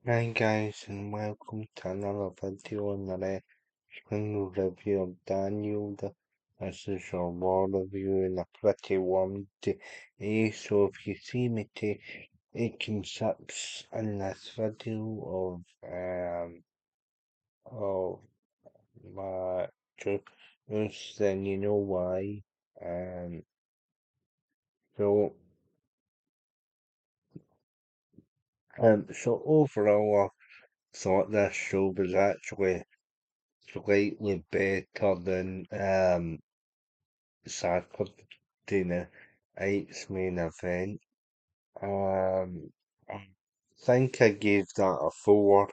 Hi guys and welcome to another video on the spring review of Daniel. This is your war review in a pretty warm day, so if you see me taking sips in this video of my juice, then you know why. Um so so overall I thought this show was actually slightly better than Saturday night's main event. I think I gave that a 4.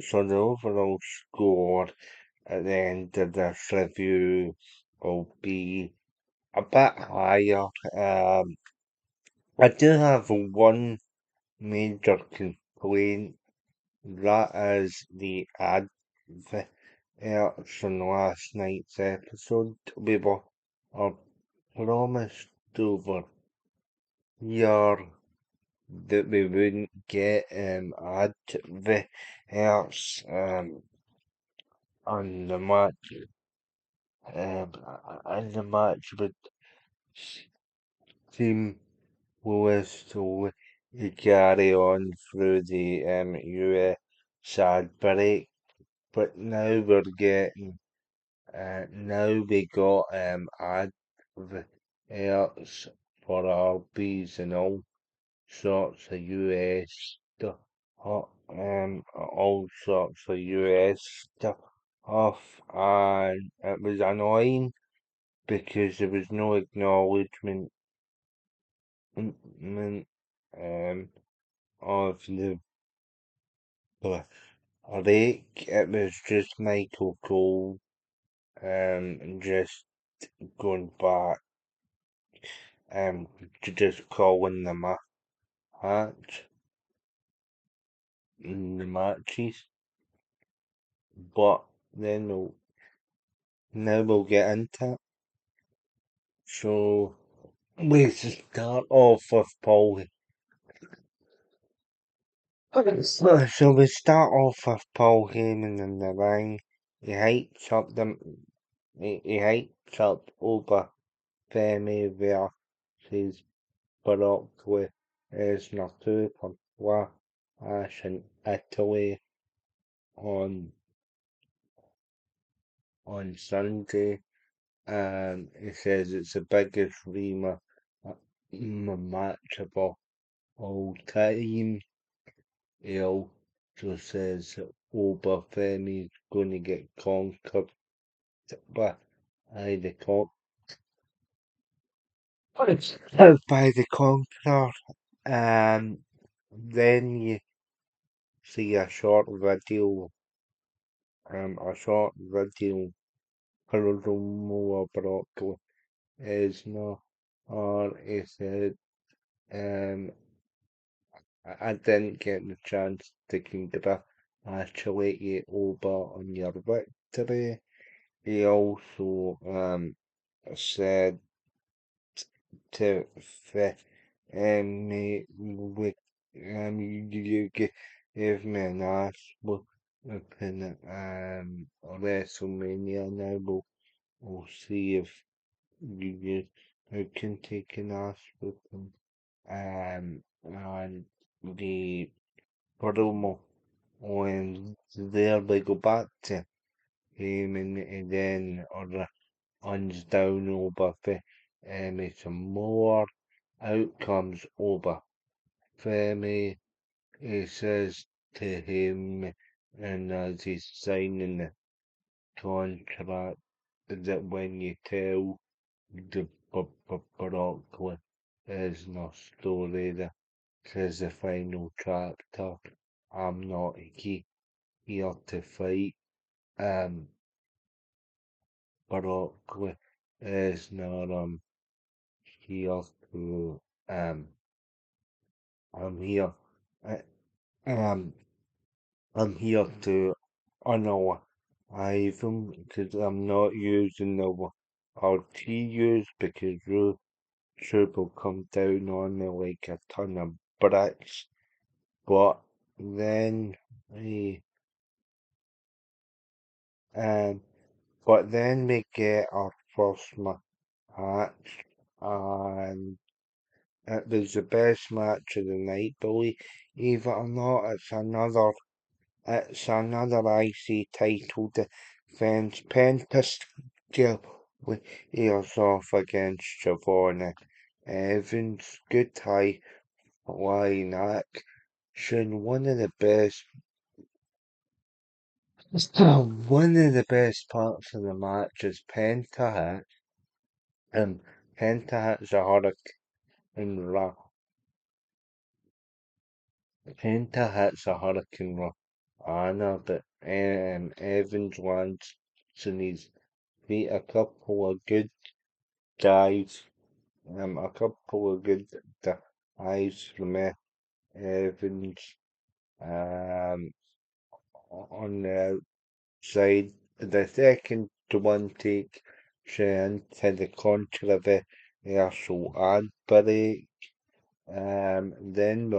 So the overall score at the end of this review will be a bit higher. I do have one major complaint, that is the adverts on last night's episode. We were promised over here that we wouldn't get adverts on the match um and the match would seem Lewis to carry on through the US ad break, but now we're getting now we got adverts for Arby's and sorts of US stuff, all sorts of US stuff, and it was annoying because there was no acknowledgement um, of the break. It was just Michael Cole just going back to just calling the match the matches, but then now we'll get into it. So we start off with Paul. So we start off with Paul Heyman in the ring. He hypes up he hypes up over Femi versus Broccoli as Natu for Flash in Italy on Sunday. He says it's the biggest match of all time. He also says that Obafemi's going to get conquered by the by the conqueror. Then you see a short video promo of Broccoli is no, or he said, um, I didn't get the chance to congratulate you over on your victory. He also said to me with you gave me an ass whooping WrestleMania. Now we'll see if you can take an ass whooping. And the promo when there we go back to him and then runs down over some more outcomes over Femi. He says to him, and as he's signing the contract, that when you tell the Broccoli is no story, that says the final chapter, I'm not here to fight. Broccoli is not here to I'm here. I, um, I'm here to honor Ivan because I'm not using the RTUs because Troop will come down on me like a ton of bricks. But then we um but then we get our first match, and it was the best match of the night, believe or not. It's another IC title defense. Penta still with ears off against Giovanna Evans. Good tie line action. One of the best parts of the match is and Penta hits a hurricane ra Penta hits a hurricane Anna, but Evans lands on his feet. Dives, a couple of good dives from Evans um, on the outside. The second one take into the controversial ad break. Then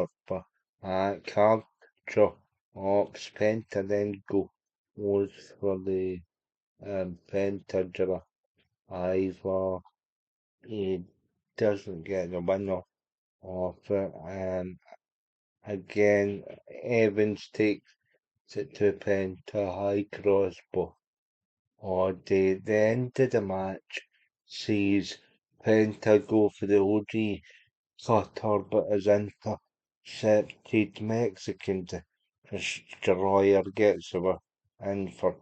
we're capture ops Penta then goes for the Penta Ivor. He doesn't get the winner off it. Again, Evans takes it to Penta high crossbow. Or the end of the match sees Penta go for the OG cutter, but is intercepted. Mexican destroyer gets over in for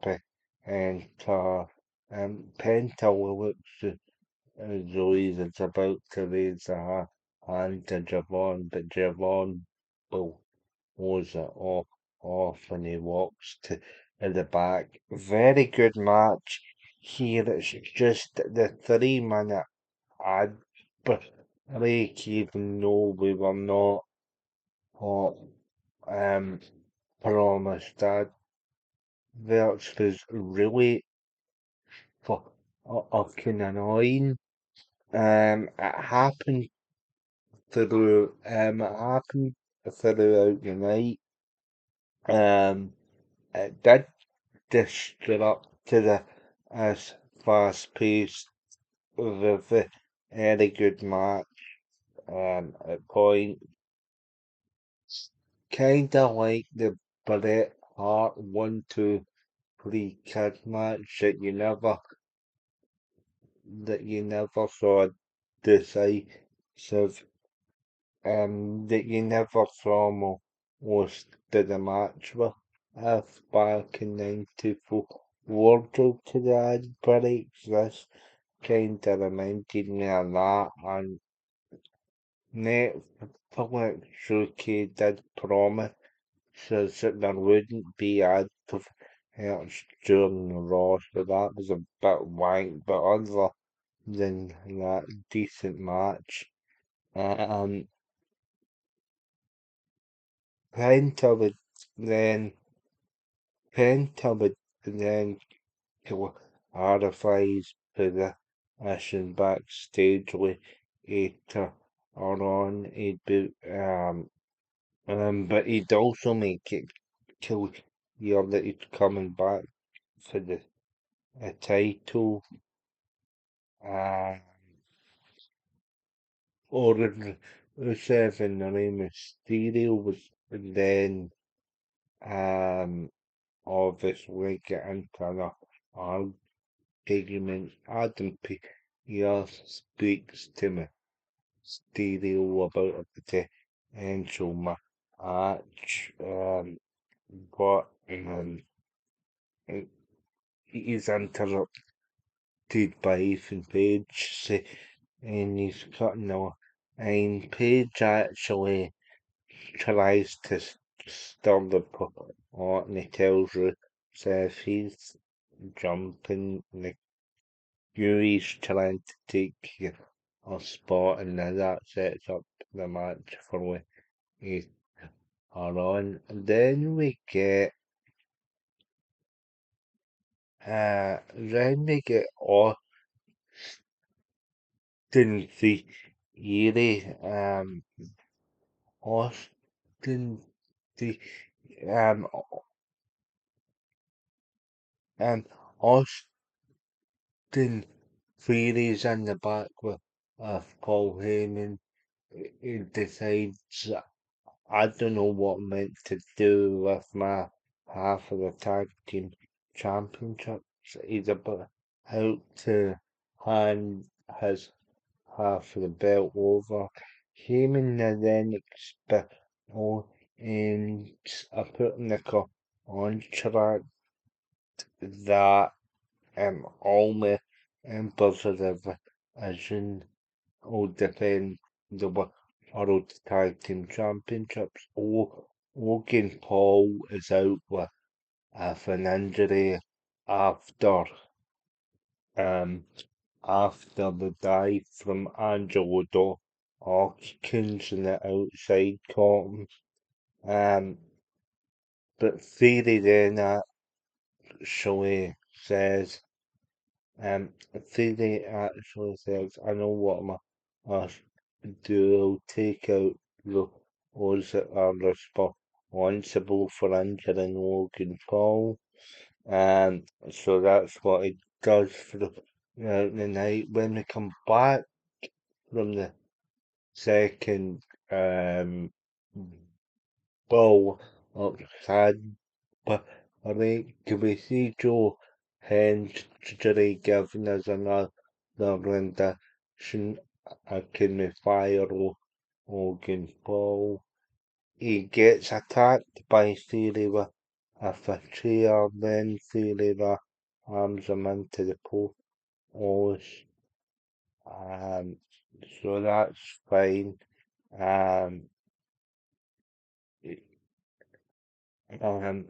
Penta. Penta looks as though he's about to raise a hand to Javon, but Javon blows it off and he walks to the back. Very good match here. It's just the 3 minute ad break, even though we were not what promised. That was really fucking annoying. It happened throughout the night. Um, it did disrupt to the as fast paced with a very good match. At point, kinda like the Bret Hart 1, 2, 3 kid match that you never saw decisive that you never saw most of the match with if back in '94 wardrobe to the ad breaks. This kinda reminded me of that, and Netflix UK did promise us that there wouldn't be adverts during Raw, so that was a bit wank, but other than that, decent match. Um, Penta would then Penta would then clarifies position backstage later on. But he'd also make it clear that he's coming back for the title. Uh, or Rusev and Rey Mysterio was then um obviously get into an argument. Adam Pearce speaks to Mysterio about a potential match, but he's interrupted by Ethan Page saying he's cutting the line. Page actually tries to stop the pot and he tells Rusev he's jumping the Yuri's trying to take a spot, and then that sets up the match for when he are on. And then we get Austin Theory. Austin the um um Austin Theory's in the back with Paul Heyman. He decides I don't know what I'm meant to do with my half of the tag team championships. He's about out to hand his half of the belt over. Heyman then explains putting the contract that all the members of the division will defend the World Tag Team Championships. Logan Paul is out with an injury after um after the dive from Angelo Hawkins in the outside corner. Um, but Theory then actually says, Theory actually says, I know what my do take out those that are responsible for injuring Logan Paul. So that's what he does for the night. When we come back from the second ball outside, but I think can we see Joe Hendry giving us another rendition? Can we fire Logan Paul? He gets attacked by Theory with a chair, then Theory arms him into the post. Um, so that's fine. Um,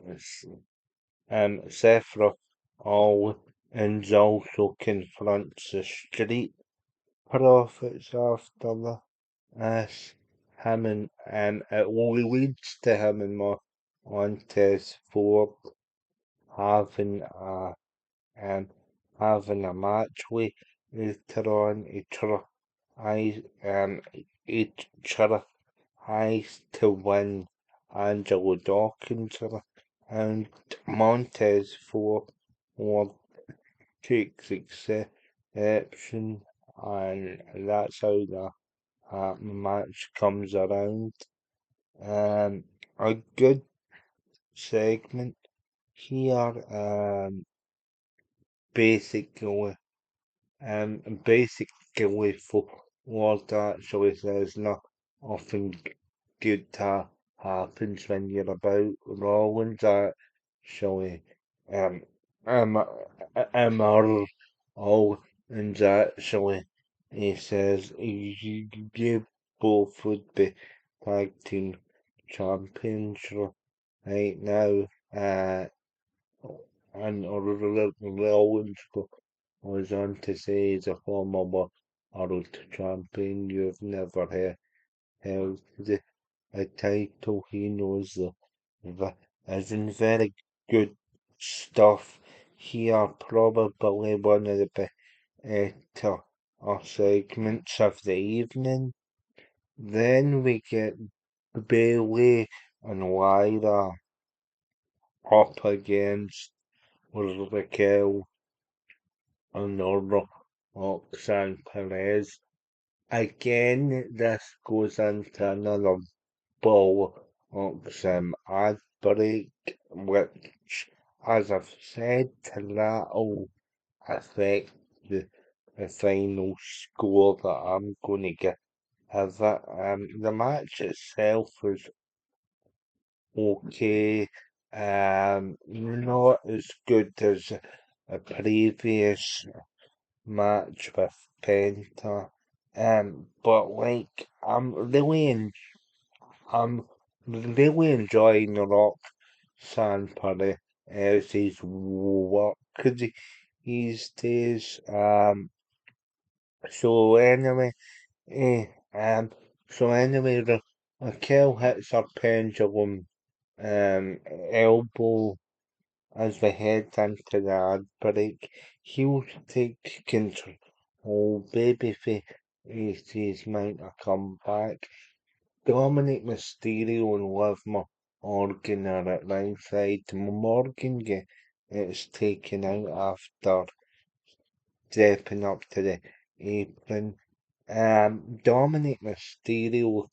s- Seth Rollins also confronts the Street Profits after this. Him and it leads to him and Montez Ford having a um having a match later on. I each tries to win Angelo Dawkins and Montez for takes exception, and that's how the match comes around. A good segment here. Basically, basically for what actually says nothing good happens when you're about Rollins actually um MR Owens actually he says you both would be tag team champions right now and Rollins was on to say he's a former world champion. You've never held a title. He knows the isn't very good stuff here. Probably one of the better segments of the evening. Then we get Bailey and Lyra up against Raquel and Roxanne Perez. Again, this goes into another bollocks ad break, which, as I've said, that'll affect the final score that I'm going to give it. The match itself was okay, not as good as a previous match with Penta. But like I'm really enjoying the Rock Sanpari as his work these days. So anyway, eh, um, so anyway, Raquel hits her pendulum elbow as we head into the ad break. He'll take control. Babyfaces might have come back. Dominic Mysterio and Liv Morgan are at ringside. Morgan gets taken out after stepping up to the apron. Dominic Mysterio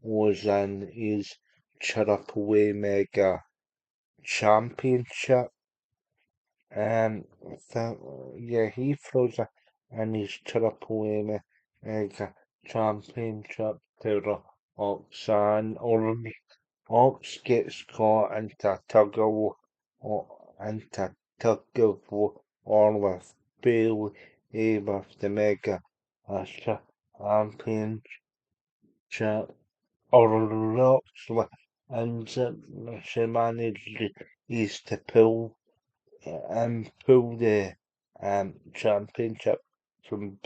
was in his Triple Mega Championship. Yeah, he throws in his Triple Mega Championship to the Oxan Army. Ox gets caught into tug of war with Bailey with the Mega Championship or Ox and she manages to pull the championship from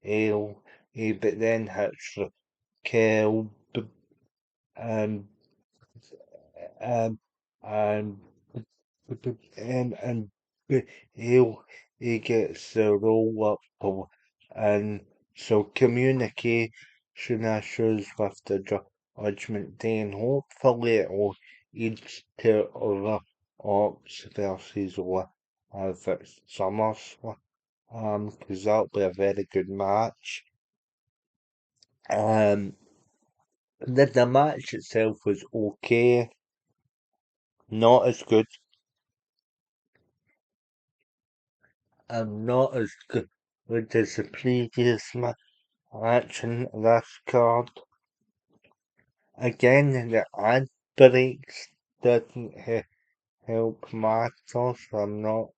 Bailey, but then hits Raquel and um, and and he'll he gets the roll up and so communication issues with the judgment day and hopefully it will lead to other Ox versus if it's SummerSlam because that'll be a very good match. Um, the match itself was okay, not as good. Not as good as the previous match in this card. Again, the ad breaks didn't help matters. I'm not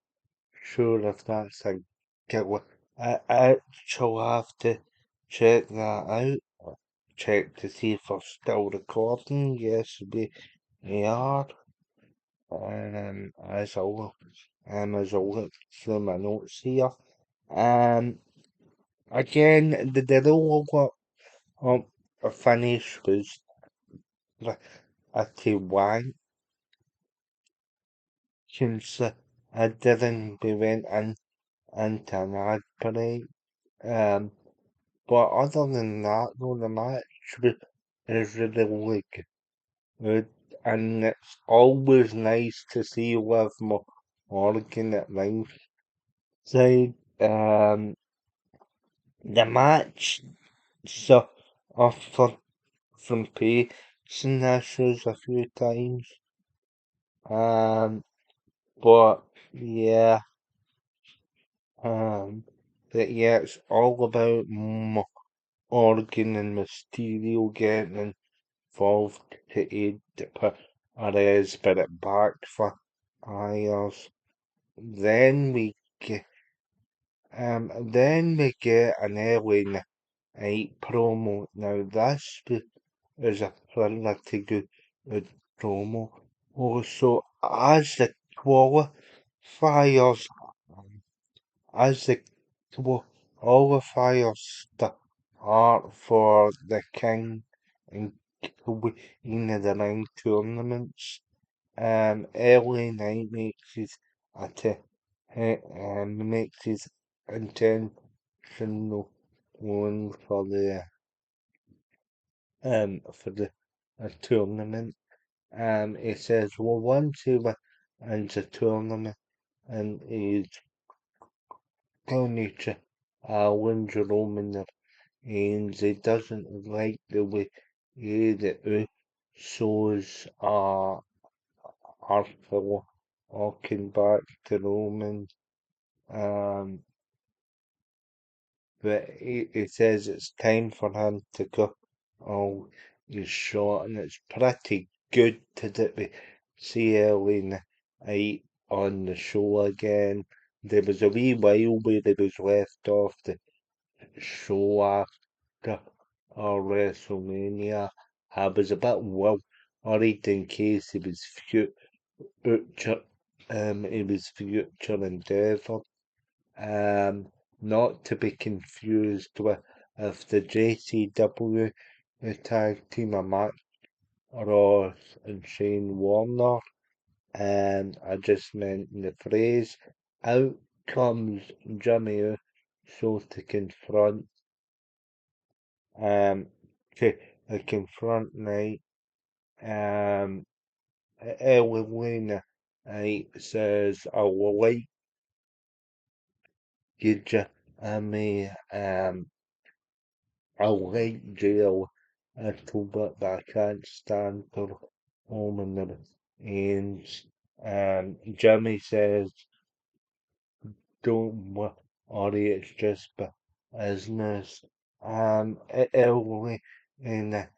sure if that's a good. I shall have to check that out. Check to see if we're still recording. Yes, we are. And as I look through my notes here. Um, Again, the rule of finish was a T1 since I didn't we went into an ad break. Um, but other than that, though, the match is really good, and it's always nice to see Liv Morgan at ringside. The match so offered from pacing issues a few times. Um, but yeah, um, but yeah, it's all about Morgan and Mysterio getting involved to aid Perez, but it backfires. Then we get, then we get an early night promo. Now this is a pretty good promo. Also, as the qualifiers, as the qualifiers start for the King and Queen of the Ring tournaments, early night makes his intentional one for the tournament. It says, well, once he wins the tournament and he's going to win Roman Reigns, he doesn't like the way the Usos are for walking back to Roman. Um, but he says it's time for him to go. Oh, he's shot, and it's pretty good to see early night on the show again. There was a wee while where it was left off the show after WrestleMania. I was a bit worried in case future, future endeavour. Not to be confused with if the JCW tag team are Matt Ross and Shane Warner. I just meant the phrase. Out comes Jimmy Uso um to confront Knight. Um Elena says, I will like you, I mean, I like jail a little bit, but I can't stand her home in the ends. Jimmy says, don't worry, it's just business. Ellie in the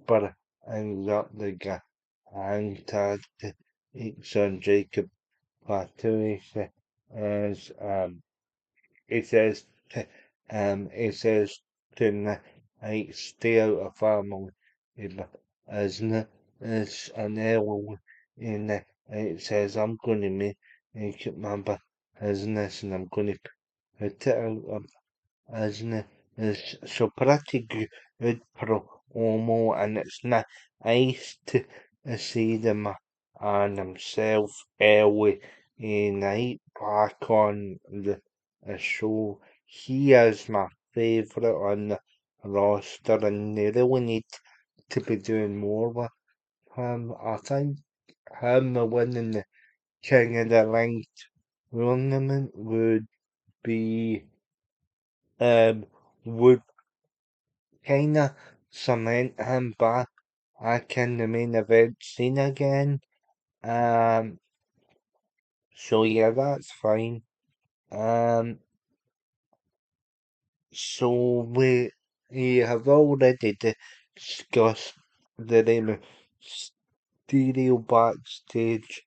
but and up the gang tag to each son Jacob Patricia as it says it says to stay out of family isn't it's an L in it says I'm gonna make it my business and I'm gonna put it out of isn't it? It's so pretty good promo, and it's nice to see them and himself early night back on the show. He is my favourite on the roster, and they really need to be doing more with him. I think him winning the King of the Ring tournament be um would kinda cement him back in the main event scene again. Um, so yeah, that's fine. Um, so we have already discussed the name stereo backstage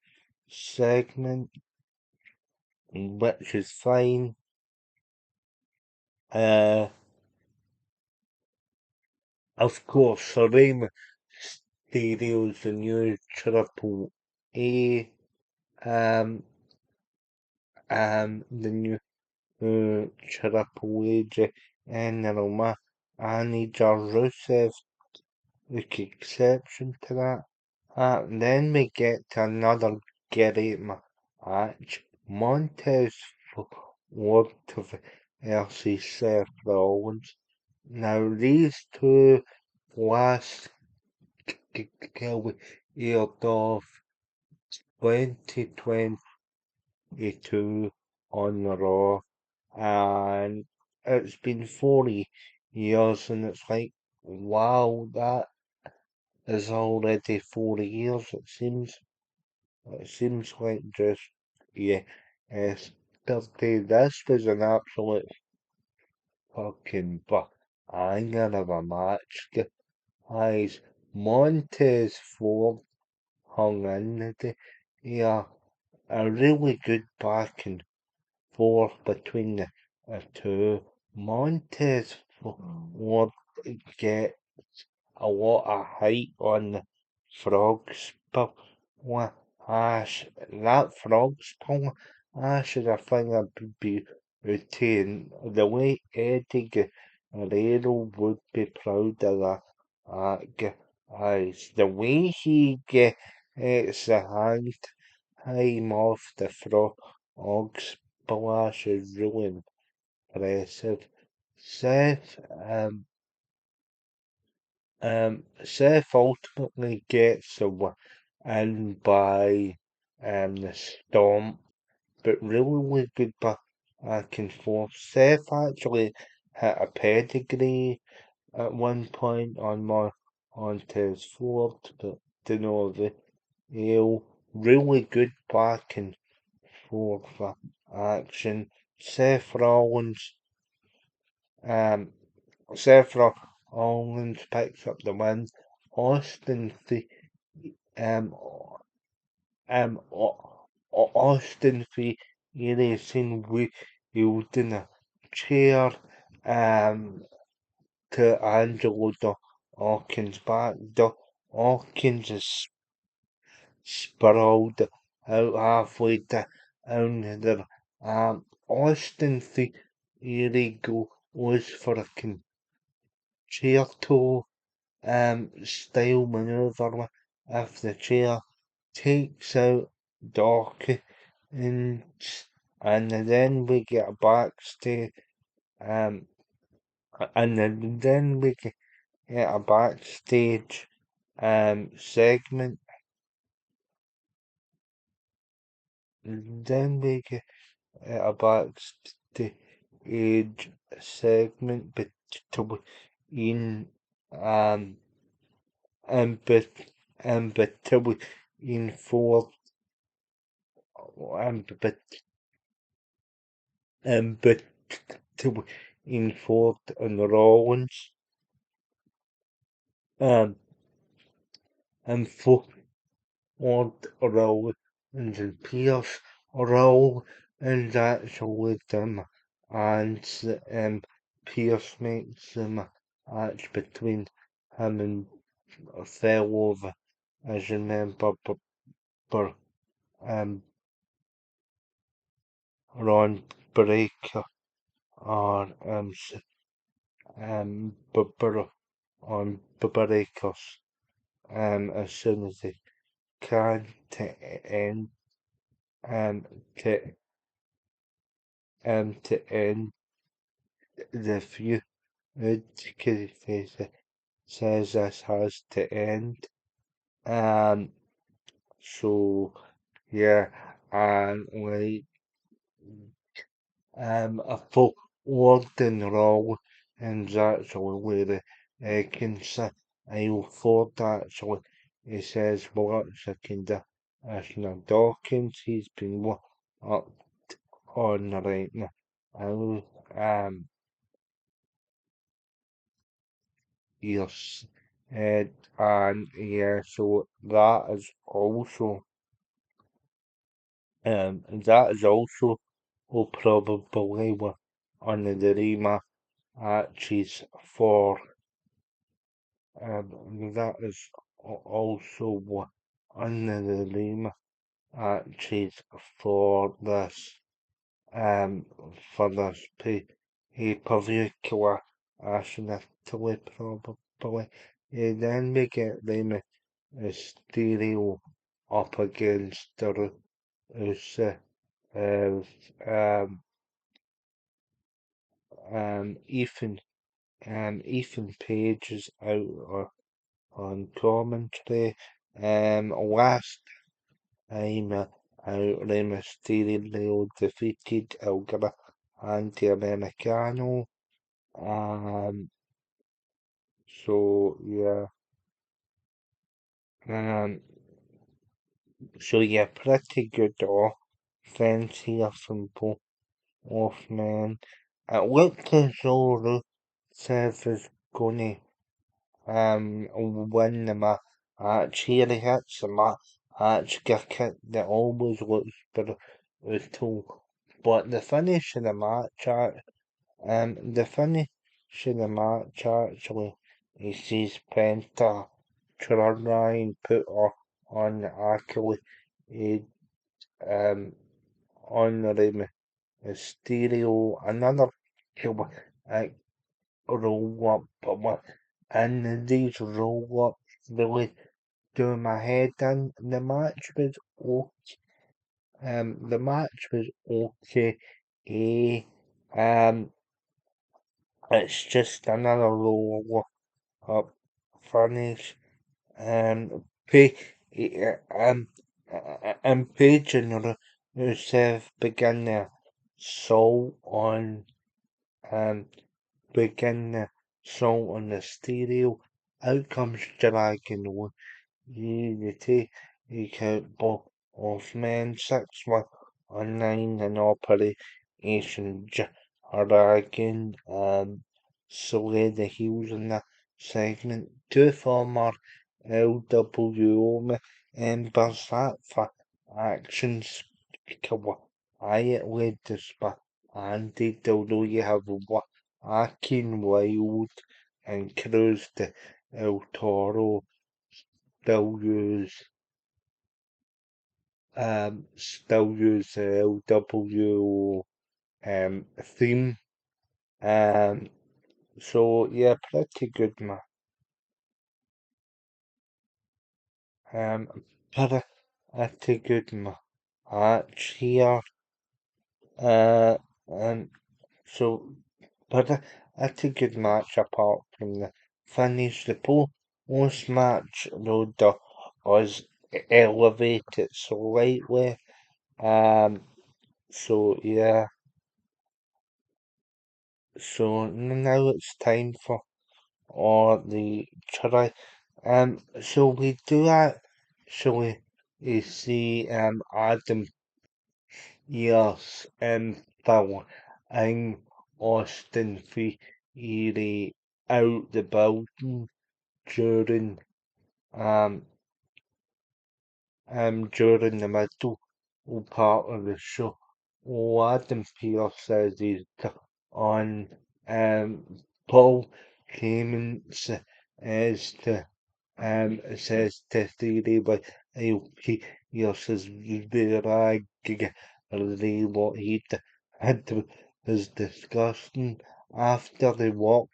segment, which is fine. Uh, of course, Serena Stereo's the new Triple A. Um, the new Triple H and Roma and Rusev the exception to that. Then we get to another great match. Montez Ford versus Seth Rollins. Now these two last aired off 2022 on Raw, and it's been 40 years, and it's like, wow, that is already 40 years, it seems. It seems like just, yeah, yesterday. This was an absolute fucking banger of a match, guys. Montez Ford hung in there. Yeah, a really good back and forth between the two. Montez Ford get a lot of height on the frog splash. That frog splash is a thing I'd be routine. The way Eddie Guerrero would be proud of that. Guys, the way he gets the hand time off the frog splash is really impressive. Seth, Seth ultimately gets the win by the Storm, but really good back and forth. Seth actually hit a pedigree at one point on Montez Ford, but didn't know the ale. Really good back and forth action. Seth Rollins, um, Seth Rollins picks up the win. Austin um Austin Theory is seen wielding a chair to Angelo Dawkins' back. Dawkins is sprawled out halfway down there. Austin Theory goes for a concerto style maneuver if the chair takes out Dawkins, and then we get a backstage, um, and then we get a backstage segment Then we get a backstage segment between um and between fourth and between Ford and Rollins um and Ford Rollins and Pierce Rollins actually them and Pierce makes them a match between him and fell over as you remember but um Ron Breaker or on Breakers as soon as they can um to to end the feud because it says this has to end. Um so yeah and like a full London role and actually where the Atkinson Isle Ford actually he says well that's a kinda as Dawkins he's been up on right now. Um yes and yeah so that is also will probably one of the Rima matches for that is also one of the Rima matches for this um for this pay-per-view killer Italy probably. Then we get Rima Mysterio up against the Rusev uh, um Ethan Ethan Page is out on commentary. Last time Rey Mysterio defeated El Anti-Americano. Um, so yeah, um, pretty good offense here from both men. It looked as though Rusev is gonna win the match. Here he hits the match kick that always looks brutal. But the finish of the match actually is his Penta try and put on actually he, um on the Mysterio another uh, roll up and these roll ups really do my head in. The match was okay. Eh, um, it's just another roll up finish. Pay, and Page and Rusev began their soul on um begin the assault on the stereo. Out comes Dragon Unity. He count of men 619 in Operation Dragon. Slay the heels in that segment. Two former LWO members that for actions quietly despite Andy, although you have Akin Wild and Cruz de El Toro still use the LW theme. Um so yeah, pretty good um pretty good match here. Uh and so pretty good match apart from the finish. The post match though was elevated slightly. Um, so yeah, so now it's time for all the try. So we do actually you see Adam Yes, Phil and Austin Theory out the building during um during the middle part of the show. Oh, Adam Pearce says he's on Paul Heyman as to says to Theory by Pierce is very really what he had was disgusting after the walk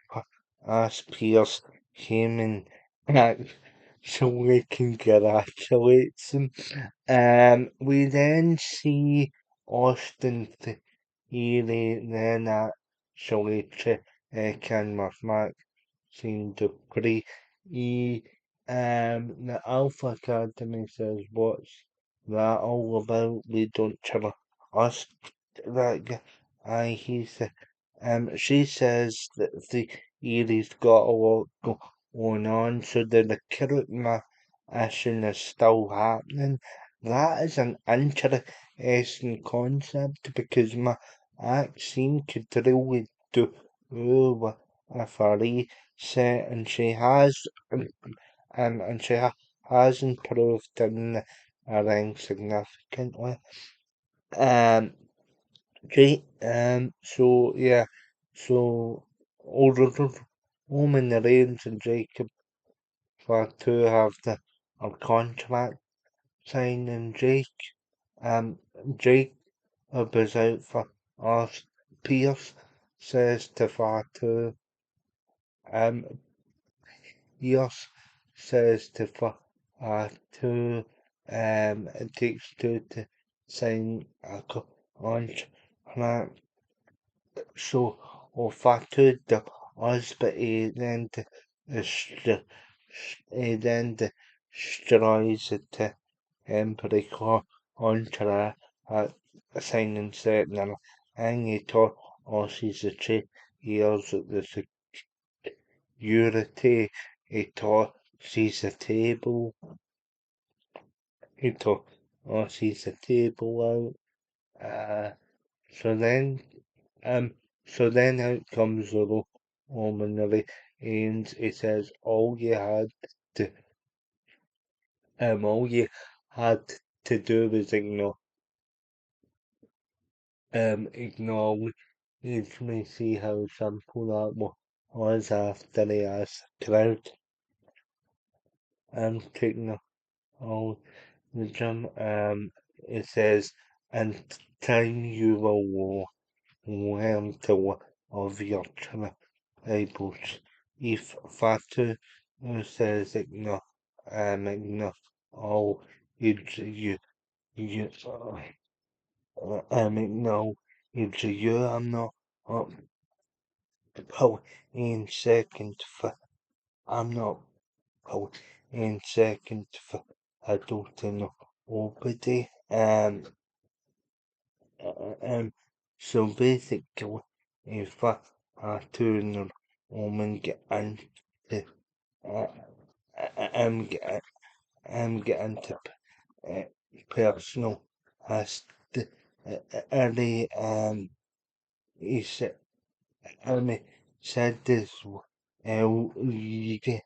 past Pierce Heyman actually congratulates him. We then see Austin Theory then actually can Mac seem to agree. He, the Alpha Academy says, "What's that all about? We don't tell us that guy." He said, she says that the Erie's got a lot going on, so the recruitment action is still happening. That is an interesting concept because my accent could really do with a furry set, and she has, and she has improved in the ring significantly. Um, so yeah, so older Roman Reigns and Jacob Fatu have the contract signed, and um, Jake is out for us. Pierce says to Fatu, um, Pierce says to Fatu, it takes two to sign a contract. So, Fatu does, but he then destroys it pretty contract at signing certain and he taught us he's a 3 years at the security. He taught she's a table. He taught us he's a table out. So then Um, so then out comes the Roman and it says to, all you had to do was acknowledge me, see how simple that was after he asked the crowd, taking all the gym, it says, and time you will learn to love your tribals. If Fatu says ignore all you ignore you. I'm not oh, in second for I'm not oh, in second for adult and nobody. So basically, if I turn a woman get into, uh, I'm getting, I'm getting to uh, personal as the early he said, said this, you get,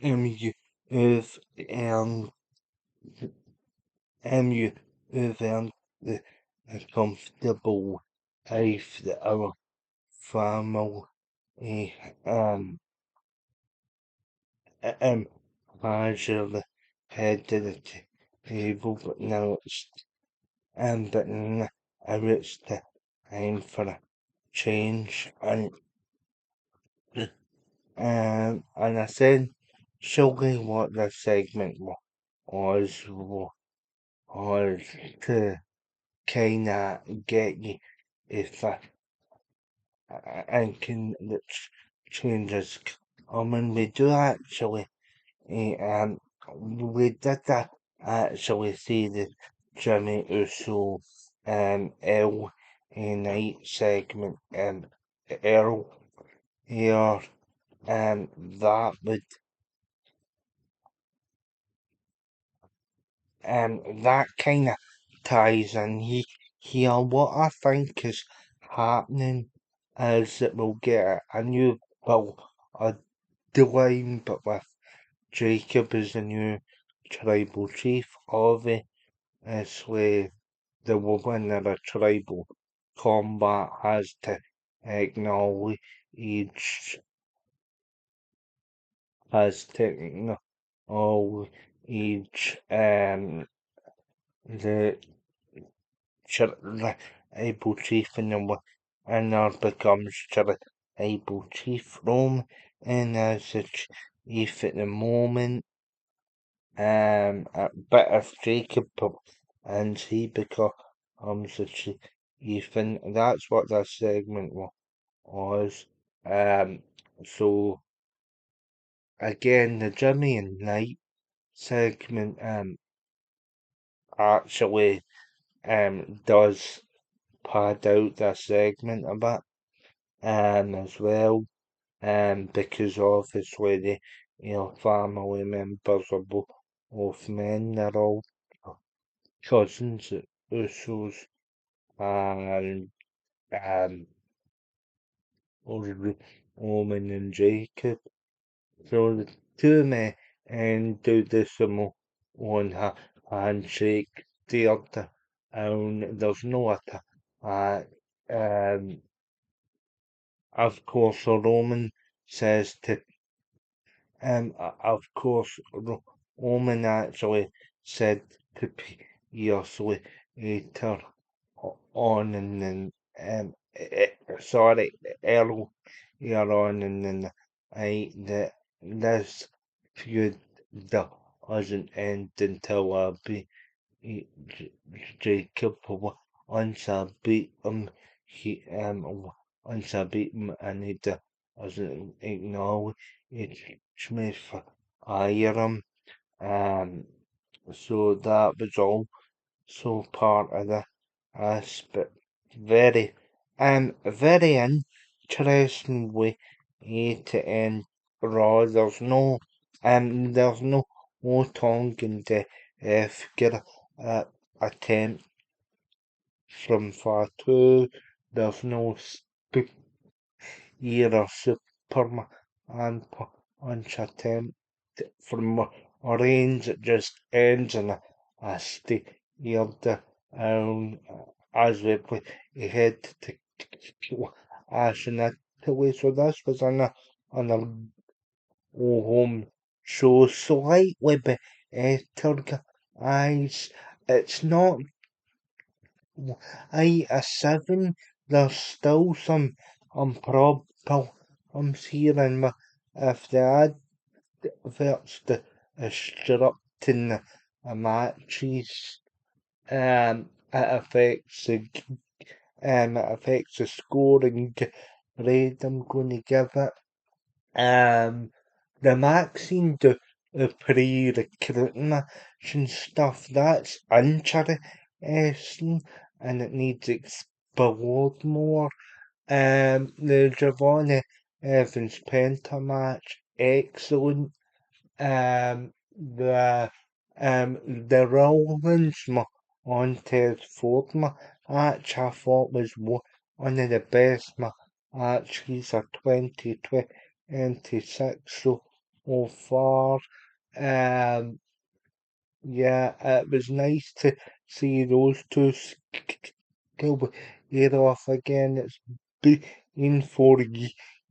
you have you have earned the a comfortable life that our family um largely head to the table, but now now it's the time for a change, and I said, showing what the segment was was to kinda get you if and can the changes coming. We do actually, we did that actually see this. Jimmy Uso LA Knight segment earlier, that would that kind of ties in here. What I think is happening is that we'll get a new a line, but with Jacob as the new tribal chief. Obviously, the winner of tribal combat has to acknowledge has to acknowledge the tribal chief, and the winner becomes tribal chief. Rome and as the chief at the moment. But if Jacob and he becomes the chief, and that's what this segment was. So again, the Jimmy and Knight segment actually does pad out this segment a bit as well because obviously the family members are both men. They're all cousins at Usos and Roman and Jacob. So the two men and do the Samoan handshake theatre, and there's no attack. Of course, Roman says to of course, Roman actually said to Pierce later on, and then sorry, earlier on in the night that this feud doesn't end until Jacob once I beat him, once I beat him, and he doesn't acknowledge me for him. Um, so that was also part of the aspect. Very interesting way to end Raw. There's no tongue the figure attempt from far too. There's no either Superman punch attempt from range. It just ends in a steer as we play ahead to Ash and Italy. So this was on a go home show, slightly better, guys. It's not a 7. There's still some problems here, and if they adverts disrupting the matches, it affects the scoring grade I'm going to give it. The Maxine the pre-recruitment stuff, that's interesting, and it needs explored more. The Giovanni Evans Penta match, excellent. The the Rollins Montez Ford match I thought was one of the best matches of 2026 so far. Um, yeah, it was nice to see those two skill it off again. It's been 4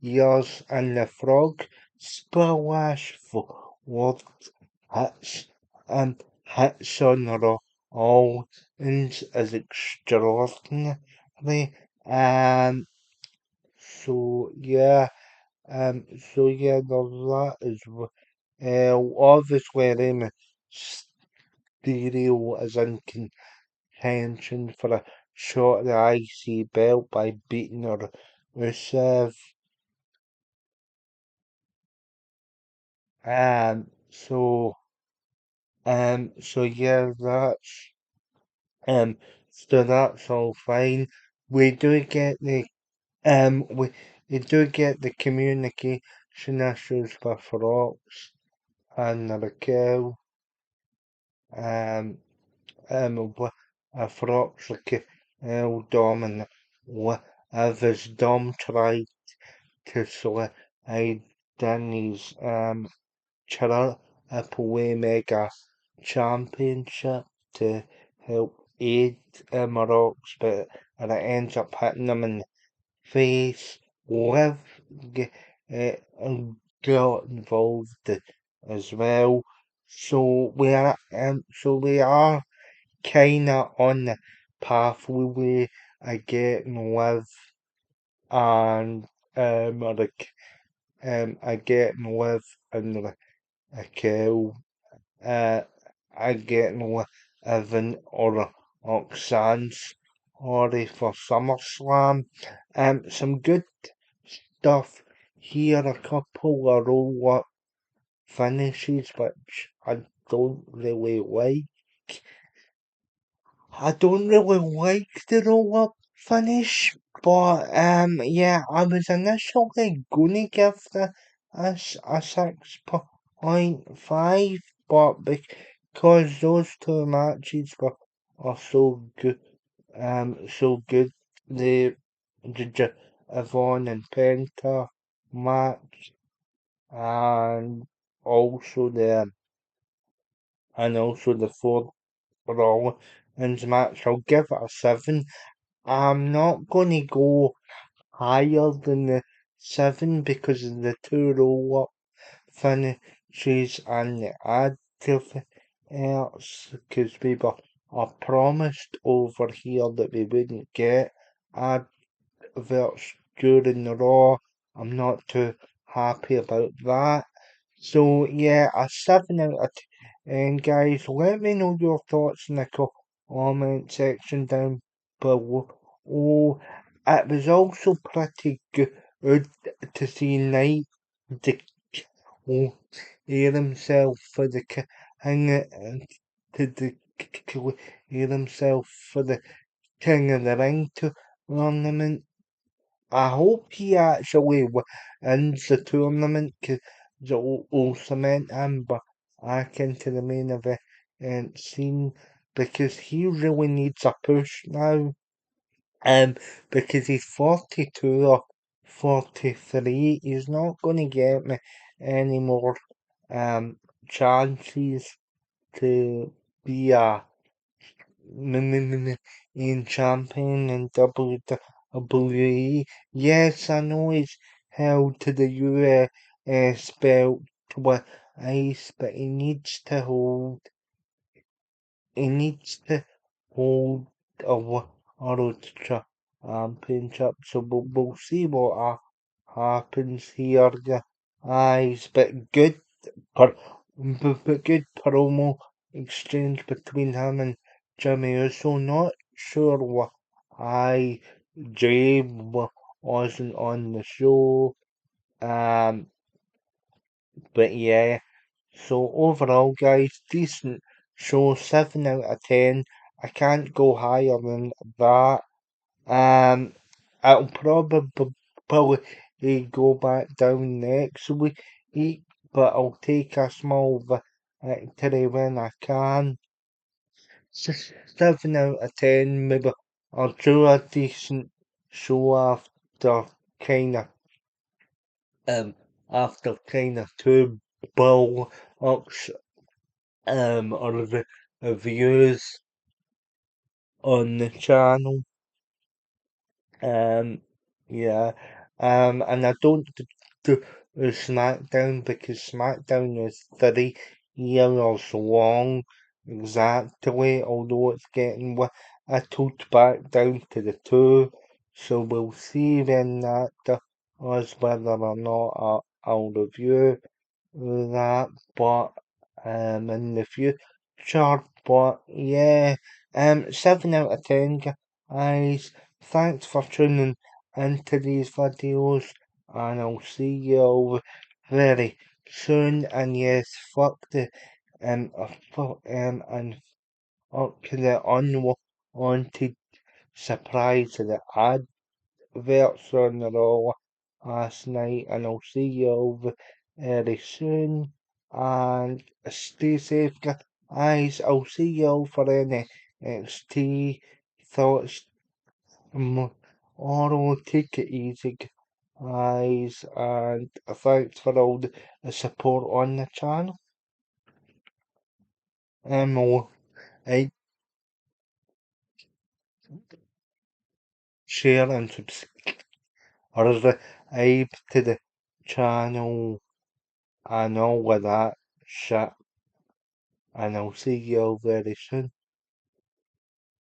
years, and the frog splash for what hits hits on all ends is extraordinary. Um, so yeah, there's that as well. Obviously, Rey Mysterio is in contention for a shot at the IC belt by beating Rusev. Um, so, so yeah, Um, so that's all fine. We do get the um we, we do get the communication issues with rocks and the cow. Um, if rocks like Dom and if his Dom tried to select I Danny's Triple Mega Championship to help aid Rocks, but it ends up hitting him in the face. Liv got involved as well. So we are kinda on the pathway of getting Liv and like getting Liv and Raquel getting Evan or Oxan's already for SummerSlam. Some good stuff here, a couple of roll-up finishes which don't really like. I don't really like the roll-up finish, but yeah, I was initially gonna give a 6.5, but because those two matches are so good, the Yvonne and Penta match, and also the fourth Rollins match, I'll give it a 7. I'm not gonna go higher than the 7 because of the two roll-up finishes and the adverts, because we were promised over here that we wouldn't get adverts during the Raw. I'm not too happy about that. So yeah, a 7 out of 10, guys. Let me know your thoughts in the comment section down below. Oh, it was also pretty good to see Knight oh, hear himself for the king, to hear himself for the King of the Ring tournament. I hope he actually wins the tournament because it'll cement him back into the main event scene, because he really needs a push now. Because he's 42 or 43, he's not going to get me any more um chances to be a in champion in WWE. Yes, I know he's held to the US belt twice, but he needs to hold a world championship. So we'll see what happens here, guys. But per, but good promo exchange between him and Jimmy Uso. Not sure why Jay wasn't on the show. Um, but yeah. So overall, guys, decent show. 7 out of 10. I can't go higher than that. Um, I'll probably go back down next week, but I'll take a small victory when I can. 7 out of 10, maybe I'll do a decent show kind of um two bull ups or reviews on the channel. Um, yeah. And I don't do SmackDown because SmackDown is 3 years long exactly, although it's getting whittled back down to the two. So we'll see when that does, whether or not I'll review that, but in the future, but yeah, 7 out of 10, guys. Thanks for tuning into these videos, and I'll see you all very soon. And yes, fuck the and fuck and fuck the unwatchable wanted surprise of the adverts on the Raw last night, and I'll see you all very soon. And stay safe, guys. I'll see you all for any XT thoughts. Tomorrow, take it easy, guys, and thanks for all the support on the channel. More, like, share, and subscribe to the channel and all of that shit. And I'll see you all very soon.